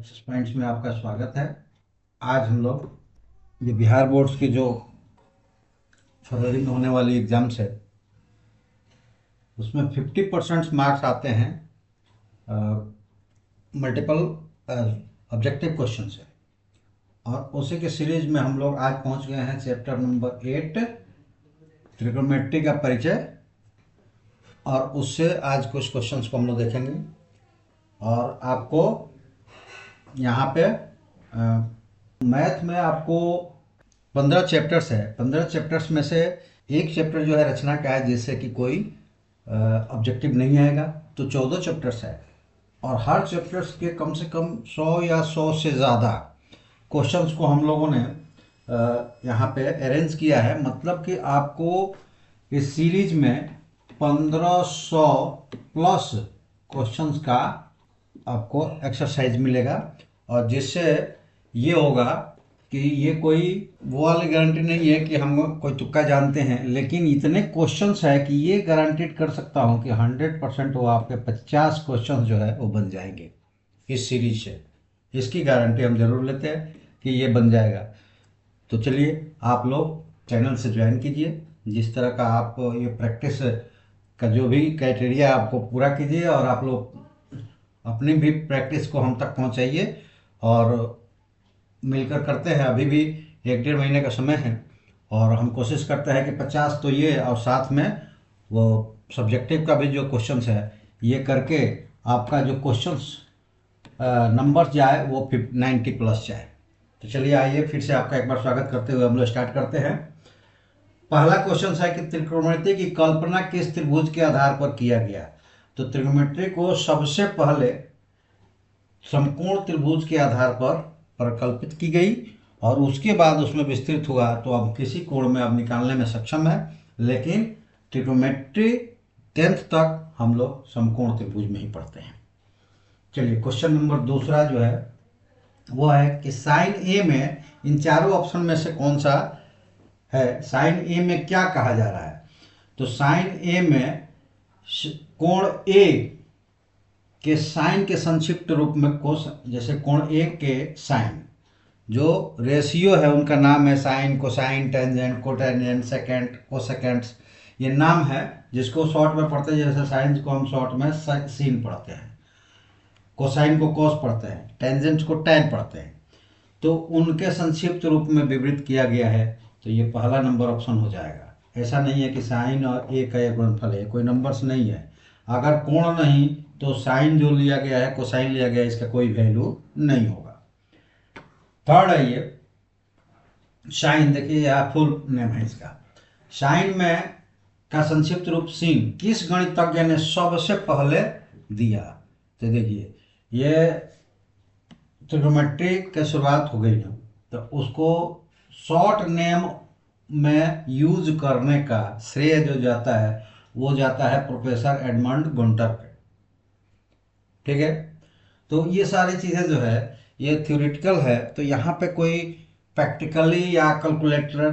Access points में आपका स्वागत है। आज हम लोग ये बिहार बोर्ड्स की जो फरवरी में होने वाली एग्ज़ाम्स है उसमें 50% मार्क्स आते हैं मल्टीपल ऑब्जेक्टिव क्वेश्चन से, और उसी के सीरीज में हम लोग आज पहुंच गए हैं चैप्टर नंबर 8 त्रिकोणमिति का परिचय। और उससे आज कुछ क्वेश्चंस को हम लोग देखेंगे। और आपको यहाँ पे मैथ में आपको 15 चैप्टर्स है। 15 चैप्टर्स में से एक चैप्टर जो है रचना का है, जिससे कि कोई ऑब्जेक्टिव नहीं आएगा। तो 14 चैप्टर्स है और हर चैप्टर्स के कम से कम 100 या 100 से ज़्यादा क्वेश्चंस को हम लोगों ने यहाँ पे अरेंज किया है। मतलब कि आपको इस सीरीज में 1500 प्लस क्वेश्चंस का आपको एक्सरसाइज मिलेगा, और जिससे ये होगा कि ये कोई वो वाली गारंटी नहीं है कि हम कोई तुक्का जानते हैं, लेकिन इतने क्वेश्चंस है कि ये गारंटीड कर सकता हूँ कि 100% वो आपके 50 क्वेश्चंस जो है वो बन जाएंगे इस सीरीज से। इसकी गारंटी हम जरूर लेते हैं कि ये बन जाएगा। तो चलिए आप लोग चैनल से ज्वाइन कीजिए। जिस तरह का आप ये प्रैक्टिस का जो भी क्राइटेरिया आपको पूरा कीजिए, और आप लोग अपनी भी प्रैक्टिस को हम तक पहुंचाइए। और मिलकर करते हैं, अभी भी 1-1.5 महीने का समय है, और हम कोशिश करते हैं कि 50 तो ये, और साथ में वो सब्जेक्टिव का भी जो क्वेश्चंस है ये करके आपका जो क्वेश्चंस नंबर जाए वो 90 प्लस जाए। तो चलिए आइए फिर से आपका एक बार स्वागत करते हुए हम लोग स्टार्ट करते हैं। पहला क्वेश्चन है कि त्रिकोणमिति की कल्पना किस त्रिभुज के आधार पर किया गया। तो त्रिकोणमिति को सबसे पहले समकोण त्रिभुज के आधार पर परिकल्पित की गई, और उसके बाद उसमें विस्तृत हुआ। तो अब किसी कोण में अब निकालने में सक्षम है, लेकिन त्रिकोणमिति 10th तक हम लोग समकोण त्रिभुज में ही पढ़ते हैं। चलिए क्वेश्चन नंबर दूसरा जो है वो है कि साइन ए में इन चारों ऑप्शन में से कौन सा है। साइन ए में क्या कहा जा रहा है। तो साइन ए में कोण ए के साइन के संक्षिप्त रूप में कोस, जैसे कोण ए के साइन जो रेशियो है उनका नाम है sine, cosine, tangent, cotangent, secant, cosecants. ये नाम है जिसको शॉर्ट में पढ़ते हैं। जैसे साइन को हम शॉर्ट में सीन पढ़ते हैं, कोसाइन को कोस पढ़ते हैं, टेंजेंट को टैन पढ़ते हैं। तो उनके संक्षिप्त रूप में विवृत किया गया है। तो ये पहला नंबर ऑप्शन हो जाएगा। ऐसा नहीं है कि साइन और ए का एक गुणनफल है, कोई नंबर्स नहीं है। अगर कोण नहीं तो साइन जो लिया गया है, कोसाइन लिया गया है, इसका कोई वैल्यू नहीं होगा। थर्ड है ये साइन। देखिए यह फुल नेम है इसका। साइन में का संक्षिप्त रूप सीन किस गणितज्ञ ने सबसे पहले दिया। तो देखिए ये ट्रिग्नोमेट्री की शुरुआत हो गई है, तो उसको शॉर्ट नेम में यूज करने का श्रेय जो जाता है वो जाता है प्रोफेसर एडमंड गुंटर पे। ठीक है, तो ये सारी चीज़ें जो है ये थ्योरेटिकल है। तो यहाँ पे कोई प्रैक्टिकली या कैलकुलेटर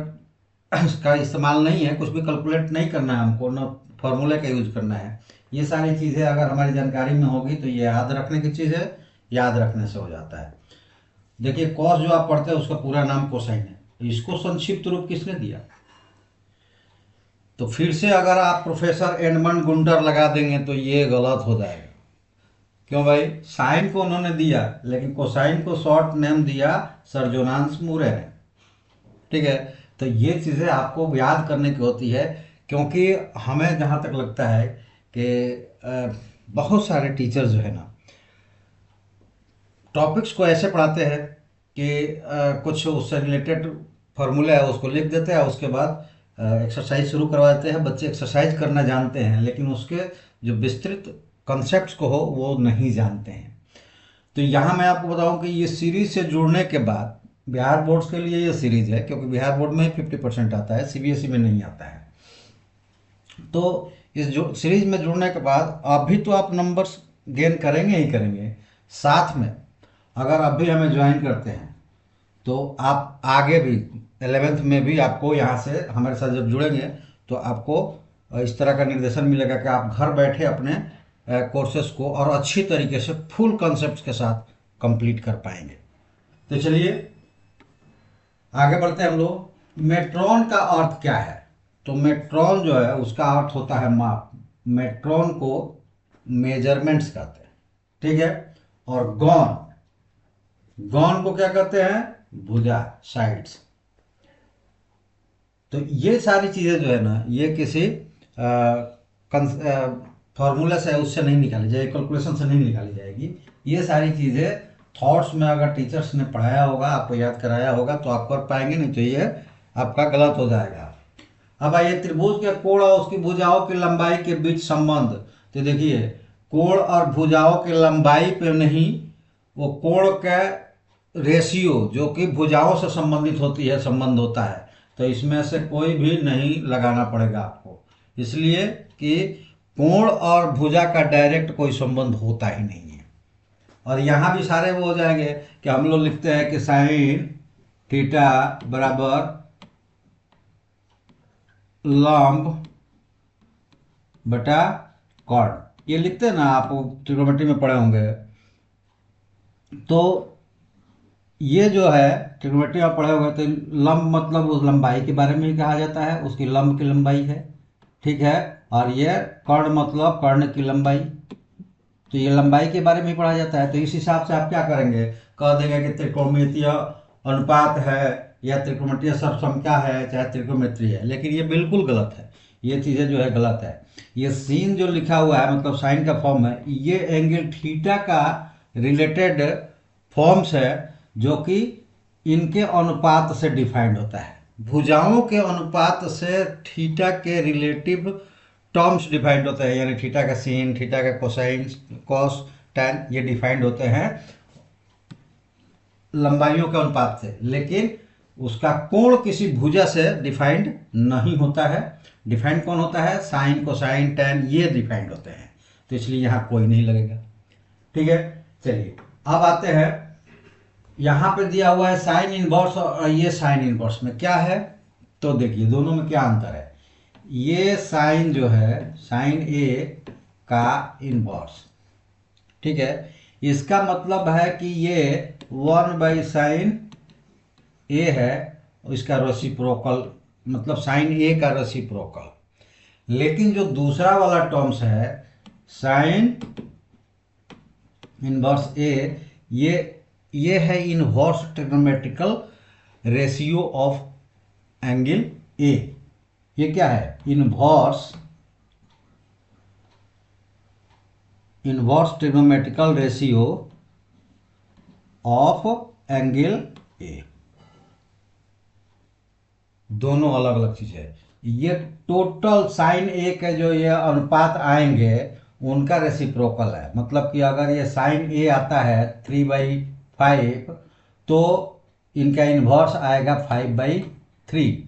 का इस्तेमाल नहीं है। कुछ भी कैलकुलेट नहीं करना है हमको, ना फॉर्मूले का यूज करना है। ये सारी चीज़ें अगर हमारी जानकारी में होगी तो ये याद रखने की चीज़ है, याद रखने से हो जाता है। देखिए कॉस जो आप पढ़ते हैं उसका पूरा नाम कोसाइन है, इसको संक्षिप्त रूप किसने दिया। तो फिर से अगर आप प्रोफेसर एडमंड गुंटर लगा देंगे तो ये गलत हो जाएगा। क्यों भाई, साइन को उन्होंने दिया लेकिन कोसाइन को शॉर्ट नेम दिया सर जोनास मूरे ने। ठीक है, तो ये चीज़ें आपको याद करने की होती है, क्योंकि हमें जहाँ तक लगता है कि बहुत सारे टीचर जो है ना टॉपिक्स को ऐसे पढ़ाते हैं कि कुछ उससे रिलेटेड फार्मूला है उसको लिख देते हैं, उसके बाद एक्सरसाइज शुरू करवा देते हैं। बच्चे एक्सरसाइज करना जानते हैं लेकिन उसके जो विस्तृत कॉन्सेप्ट्स को हो वो नहीं जानते हैं। तो यहाँ मैं आपको बताऊं कि ये सीरीज से जुड़ने के बाद बिहार बोर्ड्स के लिए ये सीरीज है, क्योंकि बिहार बोर्ड में ही 50% आता है, सीबीएसई में नहीं आता है। तो इस जो सीरीज में जुड़ने के बाद अभी तो आप नंबर्स गेन करेंगे ही करेंगे, साथ में अगर अभी हमें ज्वाइन करते हैं तो आप आगे भी 11th में भी आपको यहाँ से हमारे साथ जब जुड़ेंगे तो आपको इस तरह का निर्देशन मिलेगा कि आप घर बैठे अपने कोर्सेज को और अच्छी तरीके से फुल कॉन्सेप्ट्स के साथ कंप्लीट कर पाएंगे। तो चलिए आगे बढ़ते हैं हम लोग। मेट्रॉन का अर्थ क्या है? तो मेट्रॉन जो है उसका अर्थ होता है माप। मेट्रॉन को मेजरमेंट्स कहते हैं, ठीक है। और गॉन, गॉन को क्या कहते हैं? भुजा, साइड्स। तो ये सारी चीजें जो है ना, ये किसी फॉर्मूला से उससे नहीं निकाली जाएगी, कैलकुलेशन से नहीं निकाली जाएगी। ये सारी चीजें थॉट्स में अगर टीचर्स ने पढ़ाया होगा, आपको याद कराया होगा तो आप कर पाएंगे, नहीं तो ये आपका गलत हो जाएगा। अब आइए त्रिभुज के कोण और उसकी भुजाओं की लंबाई के बीच संबंध। तो देखिए कोण और भुजाओं की लंबाई पे नहीं, वो कोण का रेशियो जो कि भुजाओं से संबंधित होती है, संबंध होता है। तो इसमें से कोई भी नहीं लगाना पड़ेगा आपको, इसलिए कि कोण और भुजा का डायरेक्ट कोई संबंध होता ही नहीं है। और यहाँ भी सारे वो हो जाएंगे कि हम लोग लिखते हैं कि साइन थीटा बराबर लंब बटा कॉर्ड, ये लिखते हैं ना, आप ट्रिग्नोमेट्री में पढ़े होंगे। तो ये जो है ट्रिग्नोमेट्री आप पढ़े होंगे, तो लंब मतलब उस लंबाई के बारे में ही कहा जाता है, उसकी लंब की लंबाई है, ठीक है। और ये कर्ण मतलब कर्ण की लंबाई, तो ये लंबाई के बारे में ही पढ़ा जाता है। तो इस हिसाब से आप क्या करेंगे, कह देंगे कि त्रिकोणमितीय अनुपात है या त्रिकोणमितीय सर्वसंख्या है, चाहे त्रिकोणमिति है, लेकिन ये बिल्कुल गलत है। ये चीज़ें जो है गलत है। ये सीन जो लिखा हुआ है मतलब साइन का फॉर्म है, ये एंगल थीटा का रिलेटेड फॉर्म्स है जो कि इनके अनुपात से डिफाइंड होता है। भुजाओं के अनुपात से थीटा के रिलेटिव टर्म्स डिफाइंड होते हैं, यानी थीटा का सीन, थीटा का कोसाइन, कॉस, टैन, ये डिफाइंड होते हैं लंबाइयों के अनुपात से, लेकिन उसका कोण किसी भुजा से डिफाइंड नहीं होता है। डिफाइंड कौन होता है? साइन, कोसाइन, टैन, ये डिफाइंड होते हैं। तो इसलिए यहाँ कोई नहीं लगेगा, ठीक है। चलिए अब आते हैं, यहाँ पे दिया हुआ है साइन इनवर्स और ये साइन इनवर्स में क्या है। तो देखिए दोनों में क्या अंतर है। ये साइन जो है साइन ए का इनवर्स, ठीक है, इसका मतलब है कि ये 1/sin ए है, इसका रेसिप्रोकल मतलब साइन ए का रेसिप्रोकल। लेकिन जो दूसरा वाला टर्म्स है साइन इनवर्स ए, ये है inverse trigonometrical ratio of angle A. ये क्या है? Inverse trigonometrical ratio of angle A. दोनों अलग अलग चीज है। ये टोटल साइन ए के जो ये अनुपात आएंगे उनका रेसिप्रोकल है। मतलब कि अगर ये साइन ए आता है 3/5 तो इनका इन्वर्स आएगा 5/3।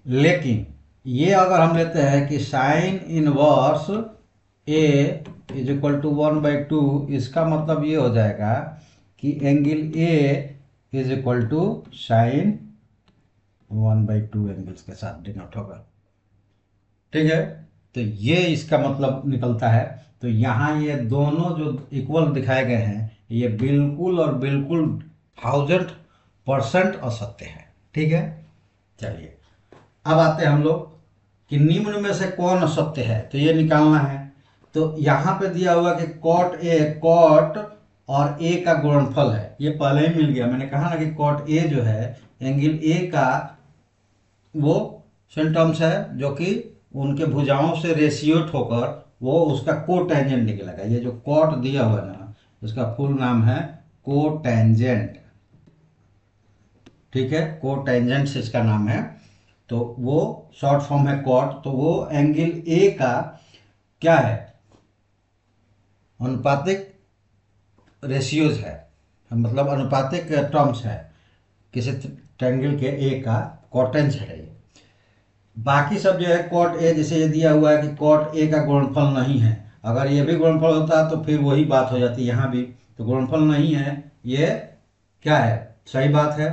लेकिन ये अगर हम लेते हैं कि sine inverse A is equal to 1/2, इसका मतलब ये हो जाएगा कि angle A is equal to sine 1/2 angles के साथ डिनोट होगा, ठीक है। तो ये इसका मतलब निकलता है। तो यहाँ ये दोनों जो इक्वल दिखाए गए हैं ये बिल्कुल और बिल्कुल 1000% असत्य है, ठीक है। चलिए अब आते हैं हम लोग कि निम्न में से कौन असत्य है, तो ये निकालना है। तो यहाँ पे दिया हुआ कि कॉट और ए का गुणनफल है, ये पहले ही मिल गया। मैंने कहा ना कि कॉट ए जो है एंगल ए का वो सेंटर्म्स है जो कि उनके भुजाओं से रेशियोट होकर वो उसका कोटेंजेंट निकलेगा। ये जो कॉट दिया हुआ है ना, इसका फुल नाम है कोटेंजेंट, ठीक है, कोटेंजेंट से इसका नाम है। तो वो शॉर्ट फॉर्म है कॉट। तो वो एंगल ए का क्या है? अनुपातिक रेशियोज है, मतलब अनुपातिक टर्म्स है किसी ट्रायंगल के ए का कॉटेंज है ये। बाकी सब जो है कॉट ए, जैसे ये दिया हुआ है कि कॉट ए का गुणनफल नहीं है, अगर ये भी गुणनफल होता तो फिर वही बात हो जाती। यहाँ भी तो गुणनफल नहीं है, ये क्या है? सही बात है।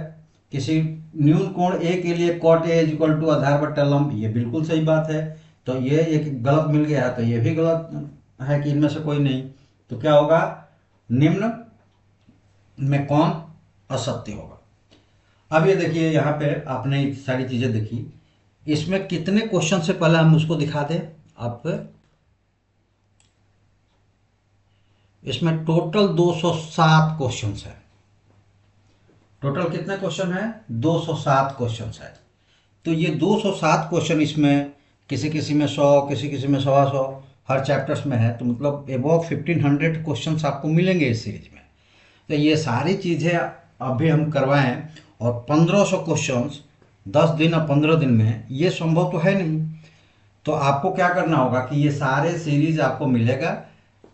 किसी न्यून कोण ए के लिए cot A is equal to आधार बट्टा लंब, ये बिल्कुल सही बात है। तो ये एक गलत मिल गया है, तो ये भी गलत है कि इनमें से कोई नहीं। तो क्या होगा? निम्न में कौन असत्य होगा। अब ये देखिए यहाँ पे आपने सारी चीज़ें देखी, इसमें कितने क्वेश्चन से पहले हम उसको दिखा दें आप। इसमें टोटल 207 क्वेश्चन है। टोटल कितने क्वेश्चन है? 207 क्वेश्चन है। तो ये 207 क्वेश्चन इसमें किसी किसी में 100, किसी किसी में 125, हर चैप्टर्स में है, तो मतलब एबव 1500 क्वेश्चन आपको मिलेंगे इस सीरीज में। तो ये सारी चीज़ें अभी हम करवाएं और 1500 क्वेश्चंस 10 दिन और 15 दिन में, ये संभव तो है नहीं। तो आपको क्या करना होगा कि ये सारे सीरीज आपको मिलेगा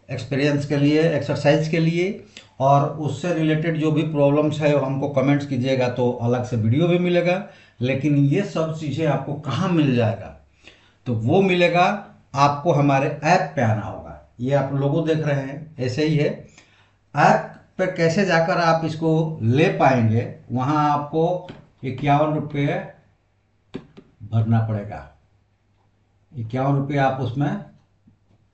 एक्सपीरियंस के लिए, एक्सरसाइज के लिए, और उससे रिलेटेड जो भी प्रॉब्लम्स है हमको कमेंट्स कीजिएगा, तो अलग से वीडियो भी मिलेगा। लेकिन ये सब चीज़ें आपको कहाँ मिल जाएगा? तो वो मिलेगा आपको हमारे ऐप पे आना होगा। ये आप लोगों देख रहे हैं ऐसे ही है। ऐप पे कैसे जाकर आप इसको ले पाएंगे? वहाँ आपको 51 रुपये भरना पड़ेगा। 51 रुपये आप उसमें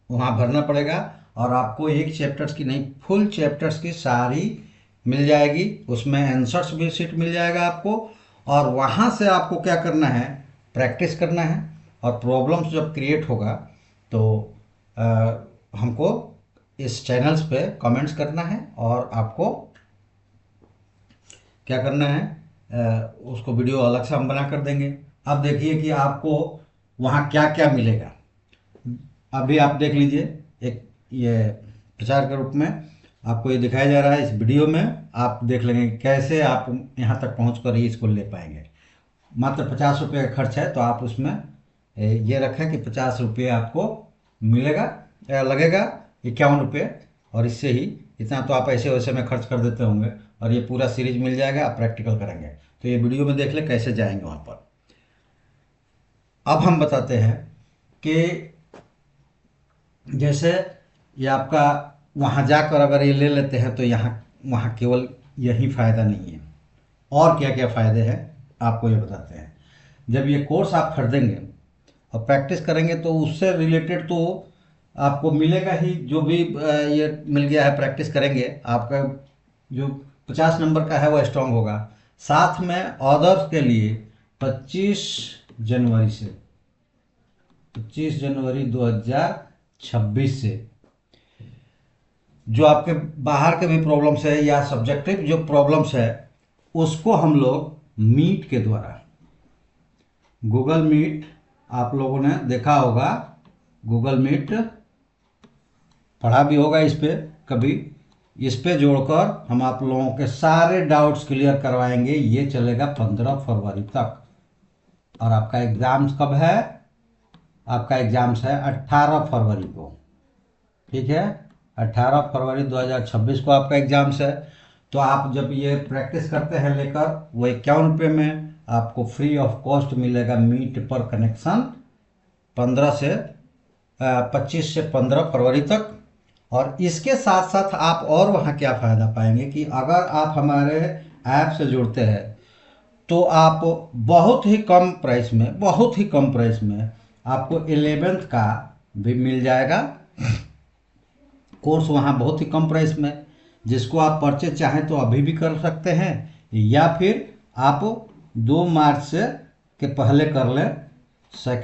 वहाँ भरना पड़ेगा, और आपको एक चैप्टर्स की नहीं, फुल चैप्टर्स की सारी मिल जाएगी। उसमें आंसर्स भी शीट मिल जाएगा आपको, और वहाँ से आपको क्या करना है? प्रैक्टिस करना है। और प्रॉब्लम्स जब क्रिएट होगा तो हमको इस चैनल्स पे कमेंट्स करना है, और आपको क्या करना है? उसको वीडियो अलग से हम बना कर देंगे। अब देखिए कि आपको वहाँ क्या क्या मिलेगा। अभी आप देख लीजिए, एक ये प्रचार के रूप में आपको ये दिखाया जा रहा है। इस वीडियो में आप देख लेंगे कैसे आप यहाँ तक पहुँच कर ही इसको ले पाएंगे। मात्र 50 रुपये का खर्च है, तो आप उसमें ये रखें कि 50 रुपये आपको मिलेगा, लगेगा 51 रुपये, और इससे ही इतना तो आप ऐसे वैसे में खर्च कर देते होंगे, और ये पूरा सीरीज मिल जाएगा। आप प्रैक्टिकल करेंगे तो ये वीडियो में देख ले कैसे जाएंगे वहाँ पर। अब हम बताते हैं कि जैसे ये आपका वहाँ जाकर अगर ये ले लेते हैं तो यहाँ वहाँ केवल यही फ़ायदा नहीं है, और क्या क्या फ़ायदे हैं आपको ये बताते हैं। जब ये कोर्स आप खरीदेंगे और प्रैक्टिस करेंगे तो उससे रिलेटेड तो आपको मिलेगा ही। जो भी ये मिल गया है, प्रैक्टिस करेंगे, आपका जो 50 नंबर का है वो स्ट्रांग होगा। साथ में अदर्स के लिए 25 जनवरी से 25 जनवरी 2026 से जो आपके बाहर के भी प्रॉब्लम्स है या सब्जेक्टिव जो प्रॉब्लम्स है, उसको हम लोग मीट के द्वारा, गूगल मीट आप लोगों ने देखा होगा, गूगल मीट पढ़ा भी होगा इस पे कभी, इस पे जोड़कर हम आप लोगों के सारे डाउट्स क्लियर करवाएंगे। ये चलेगा 15 फरवरी तक। और आपका एग्ज़ाम्स कब है? आपका एग्ज़ाम्स है 18 फरवरी को। ठीक है, 18 फरवरी 2026 को आपका एग्ज़ाम्स है। तो आप जब ये प्रैक्टिस करते हैं लेकर, वो 51 रुपये में आपको फ्री ऑफ कॉस्ट मिलेगा मीट पर कनेक्शन 25 से 15 फरवरी तक। और इसके साथ साथ आप और वहाँ क्या फ़ायदा पाएंगे कि अगर आप हमारे ऐप से जुड़ते हैं तो आप बहुत ही कम प्राइस में, बहुत ही कम प्राइस में आपको 11th का भी मिल जाएगा कोर्स वहाँ बहुत ही कम प्राइस में, जिसको आप परचेज चाहें तो अभी भी कर सकते हैं, या फिर आप 2 मार्च से के पहले कर लें। 2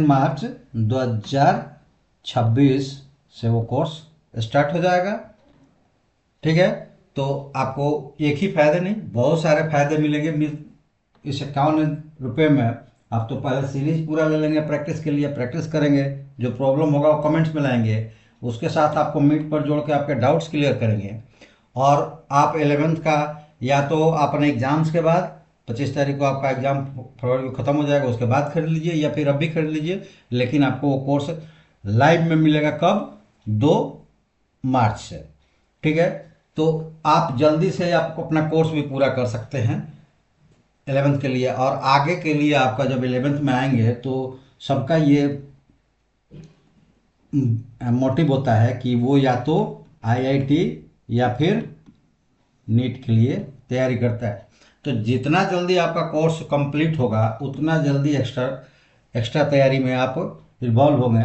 मार्च 2026 से वो कोर्स स्टार्ट हो जाएगा। ठीक है, तो आपको एक ही फ़ायदे नहीं, बहुत सारे फ़ायदे मिलेंगे। इस 51 रुपये में आप तो पहले सीरीज पूरा ले लेंगे, प्रैक्टिस के लिए प्रैक्टिस करेंगे, जो प्रॉब्लम होगा वो कमेंट्स में लाएंगे, उसके साथ आपको मीट पर जोड़ के आपके डाउट्स क्लियर करेंगे। और आप 11th का या तो अपने एग्ज़ाम्स के बाद 25 तारीख को आपका एग्ज़ाम फरवरी को ख़त्म हो जाएगा, उसके बाद खरीद लीजिए, या फिर अभी खरीद लीजिए। लेकिन आपको वो कोर्स लाइव में मिलेगा कब? 2 मार्च से। ठीक है, तो आप जल्दी से आपको अपना कोर्स भी पूरा कर सकते हैं 11th के लिए। और आगे के लिए आपका जब 11th में आएंगे तो सबका ये मोटिव होता है कि वो या तो आईआईटी या फिर नीट के लिए तैयारी करता है। तो जितना जल्दी आपका कोर्स कंप्लीट होगा उतना जल्दी एक्स्ट्रा तैयारी में आप इन्वॉल्व होंगे।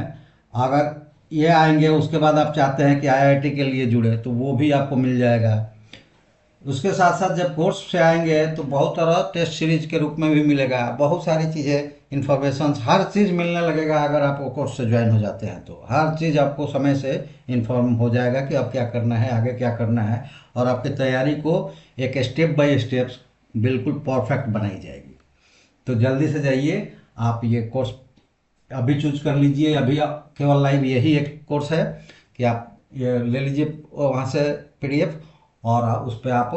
अगर ये आएंगे, उसके बाद आप चाहते हैं कि आईआईटी के लिए जुड़े तो वो भी आपको मिल जाएगा। उसके साथ साथ जब कोर्स से आएंगे तो बहुत तरह टेस्ट सीरीज के रूप में भी मिलेगा, बहुत सारी चीज़ें, इन्फॉर्मेशन, हर चीज़ मिलने लगेगा। अगर आप वो कोर्स से ज्वाइन हो जाते हैं तो हर चीज़ आपको समय से इन्फॉर्म हो जाएगा कि अब क्या करना है, आगे क्या करना है, और आपकी तैयारी को एक स्टेप बाय स्टेप्स बिल्कुल परफेक्ट बनाई जाएगी। तो जल्दी से जाइए, आप ये कोर्स अभी चूज कर लीजिए। अभी केवल लाइव यही एक कोर्स है कि आप ये ले लीजिए वहाँ से पीडीएफ, और उस पर आप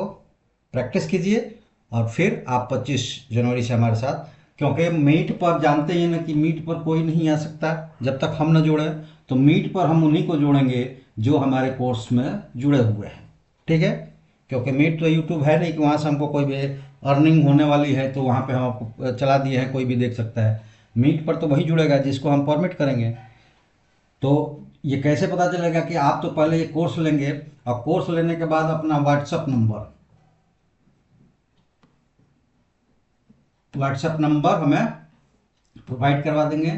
प्रैक्टिस कीजिए, और फिर आप 25 जनवरी से हमारे साथ, क्योंकि मीट पर जानते ही ना कि मीट पर कोई नहीं आ सकता जब तक हम न जुड़े, तो मीट पर हम उन्हीं को जोड़ेंगे जो हमारे कोर्स में जुड़े हुए हैं। ठीक है, क्योंकि मीट तो यूट्यूब है नहीं कि वहाँ से हमको कोई भी अर्निंग होने वाली है तो वहाँ पे हम आपको चला दिए हैं, कोई भी देख सकता है। मीट पर तो वही जुड़ेगा जिसको हम परमिट करेंगे। तो ये कैसे पता चलेगा कि आप तो पहले ये कोर्स लेंगे, और कोर्स लेने के बाद अपना व्हाट्सएप नंबर हमें प्रोवाइड करवा देंगे,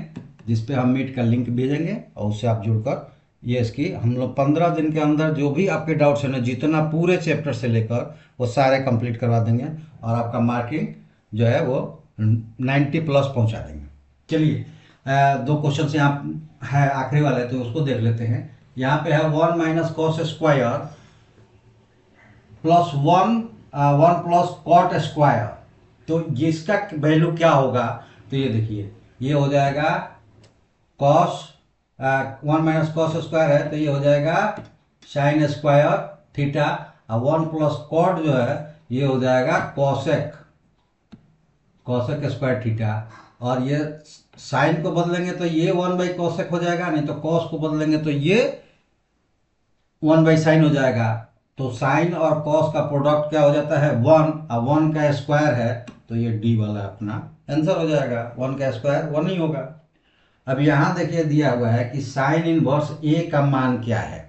जिस पे हम मीट का लिंक भेजेंगे, और उससे आप जुड़कर ये इसकी हम लोग 15 दिन के अंदर जो भी आपके डाउट्स हैं ना, जितना पूरे चैप्टर से लेकर वो सारे कंप्लीट करवा देंगे, और आपका मार्किंग जो है वो 90+ पहुंचा देंगे। चलिए, दो क्वेश्चन यहाँ है आखिरी वाले, तो उसको देख लेते हैं। यहाँ पे है 1 - cos² +1 + cot²। तो जिसका वैल्यू क्या होगा, तो ये देखिए, ये हो जाएगा कॉस 1 - cos² है तो ये हो जाएगा sin² और 1 + cot जो है ये हो जाएगा cosec²। और ये साइन को बदलेंगे तो ये 1/cosec हो जाएगा, नहीं तो कॉस को बदलेंगे तो ये 1/sin हो जाएगा। तो साइन और कॉस का प्रोडक्ट क्या हो जाता है 1, और 1 का स्क्वायर है तो ये डी वाला अपना आंसर हो जाएगा। 1 का स्क्वायर 1 ही होगा। अब यहाँ देखिए दिया हुआ है कि साइन इनवर्स ए का मान क्या है।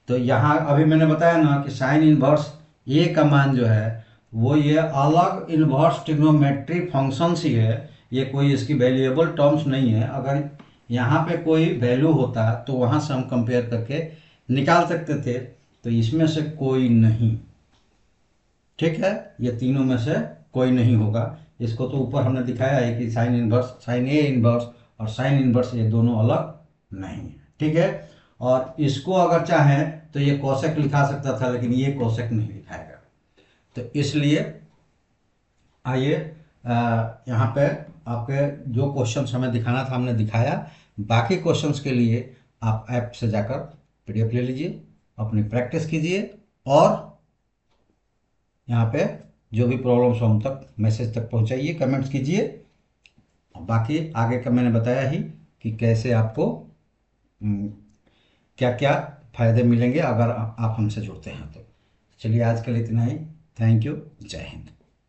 तो यहाँ अभी मैंने बताया ना कि साइन इनवर्स ए का मान जो है वो ये अलग इनवर्स ट्रिग्नोमेट्री फंक्शंस ही है, ये कोई इसकी वैल्यूएबल टर्म्स नहीं है। अगर यहाँ पे कोई वैल्यू होता तो वहाँ से हम कंपेयर करके निकाल सकते थे, तो इसमें से कोई नहीं। ठीक है, ये तीनों में से कोई नहीं होगा। इसको तो ऊपर हमने दिखाया है कि sine inverse, sine A inverse और साइन इनवर्स ये दोनों अलग नहीं है। ठीक है, और इसको अगर चाहें तो ये कोसेक लिखा सकता था, लेकिन ये कोसेक नहीं लिखाएगा। तो इसलिए आइए यहाँ पे आपके जो क्वेश्चंस हमें दिखाना था हमने दिखाया। बाकी क्वेश्चंस के लिए आप ऐप से जाकर पीडीएफ ले लीजिए, अपनी प्रैक्टिस कीजिए, और यहाँ पे जो भी प्रॉब्लम्स हो हम तक मैसेज तक पहुँचाइए, कमेंट्स कीजिए। बाकी आगे का मैंने बताया ही कि कैसे आपको क्या क्या फ़ायदे मिलेंगे अगर आप हमसे जुड़ते हैं। तो चलिए आज के लिए इतना ही। थैंक यू, जय हिंद।